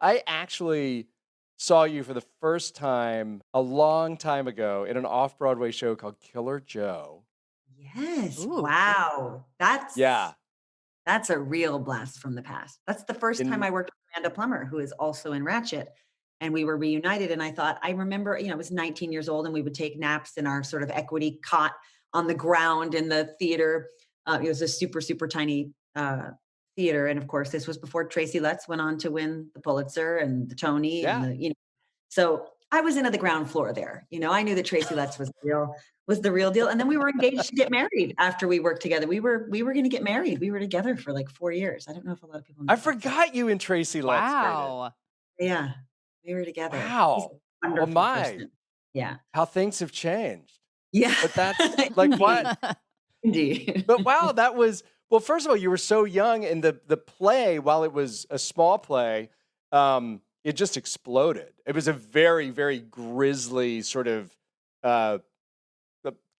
I actually saw you for the first time a long time ago in an off-Broadway show called Killer Joe. Yes, Ooh. wow. Yeah. That's a real blast from the past. That's the first time In I worked with Amanda Plummer, who is also in Ratchet, and we were reunited, and I remember, I was 19 years old, and we would take naps in our sort of equity cot on the ground in the theater. It was a super, super tiny, theater, and of course, this was before Tracy Letts went on to win the Pulitzer and the Tony and yeah. so I was into the ground floor there. I knew that Tracy Letts was the real deal. And then we were engaged to get married after we worked together. We were going to get married. We were together for like 4 years. I don't know if a lot of people know I that, but forgot you and Tracy Letts dated. Wow. yeah, we were together. He's a Wow. Oh wonderful my, person. Yeah. how things have changed. Yeah. But that's like what? Indeed. Indeed. But wow, that was well, first of all, you were so young and the play, while it was a small play, it just exploded. It was a very, very grisly sort of uh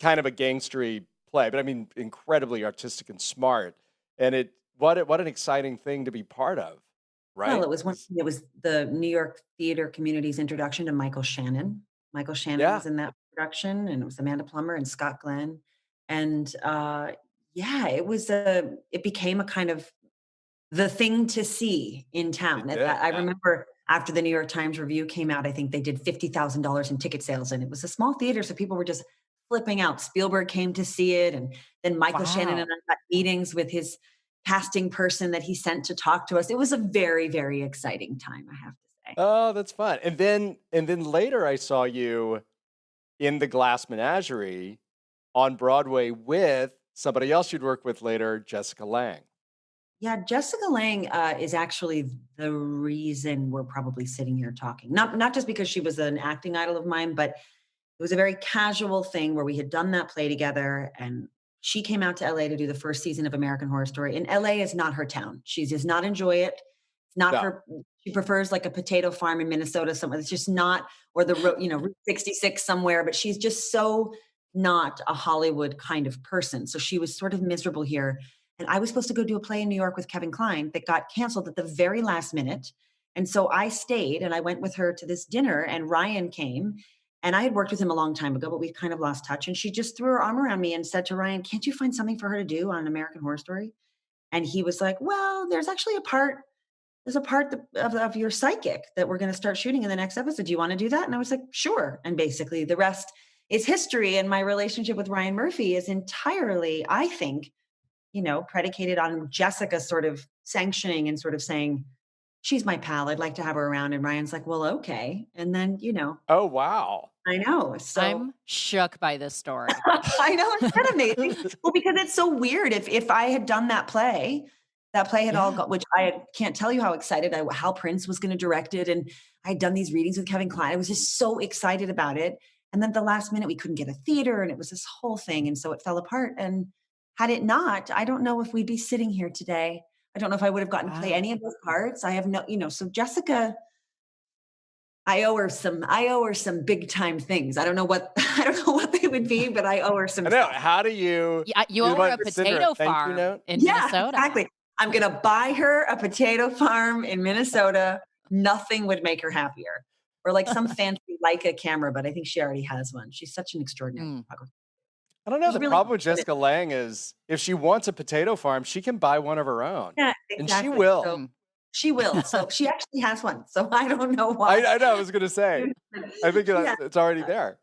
kind of a gangstery play, but I mean incredibly artistic and smart. And what an exciting thing to be part of, Well, right? it was the New York theater community's introduction to Michael Shannon. Michael Shannon Yeah. was in that production, and it was Amanda Plummer and Scott Glenn. And, yeah, it became a kind of the thing to see in It town. did. I Yeah. remember after the New York Times review came out, I think they did $50,000 in ticket sales, and it was a small theater, so people were just flipping out. Spielberg came to see it, and then Michael Shannon and Wow. I got meetings with his casting person that he sent to talk to us. It was a very, very exciting time, I have to say. Oh, that's fun. And then later I saw you in the Glass Menagerie on Broadway with somebody else you'd work with later, Jessica Lange. Yeah, Jessica Lange is actually the reason we're probably sitting here talking. Not just because she was an acting idol of mine, but it was a very casual thing where we had done that play together, and she came out to LA to do the first season of American Horror Story. And LA is not her town. She does not enjoy it. It's not No. her. She prefers like a potato farm in Minnesota somewhere. It's just not, or Route 66 somewhere. But she's just so not a Hollywood kind of person. So she was sort of miserable here. And I was supposed to go do a play in New York with Kevin Kline that got canceled at the very last minute. And so I stayed and I went with her to this dinner, and Ryan came, and I had worked with him a long time ago, but we kind of lost touch. And she just threw her arm around me and said to Ryan, "Can't you find something for her to do on American Horror Story?" And he was like, "Well, there's actually there's a part of your psychic that we're going to start shooting in the next episode. Do you want to do that?" And I was like, "Sure." And basically the rest is history. And my relationship with Ryan Murphy is entirely, I think, predicated on Jessica sort of sanctioning and sort of saying, "She's my pal. I'd like to have her around." And Ryan's like, "Well, okay." And then, Oh, wow. I know. So I'm shook by this story. I know, it's kind of amazing. Well, because it's so weird. If I had done that play had all Yeah. got, which can't tell you how excited Hal Prince was going to direct it, and I had done these readings with Kevin Kline. I was just so excited about it. And then at the last minute, we couldn't get a theater, and it was this whole thing, and so it fell apart. And had it not, I don't know if we'd be sitting here today. I don't know if I would have gotten to play Wow. any of those parts. I have no, so Jessica, I owe her some big time things. I don't know what I don't know what they would be, but I owe her some I know. stuff. How do you Yeah, you you owe her a want to send her a potato thank you farm note? in Yeah, Minnesota. exactly. I'm gonna buy her a potato farm in Minnesota. Nothing would make her happier. Or like some fancy Leica camera, but I think she already has one. She's such an extraordinary Mm. photographer. I don't It know. was The really problem with Jessica Lange is if she wants a potato farm, she can buy one of her own. yeah, And she exactly. will. So Mm. she will. So she actually has one. So I don't know why. I know. I was going to say, I think Yeah. it's already there.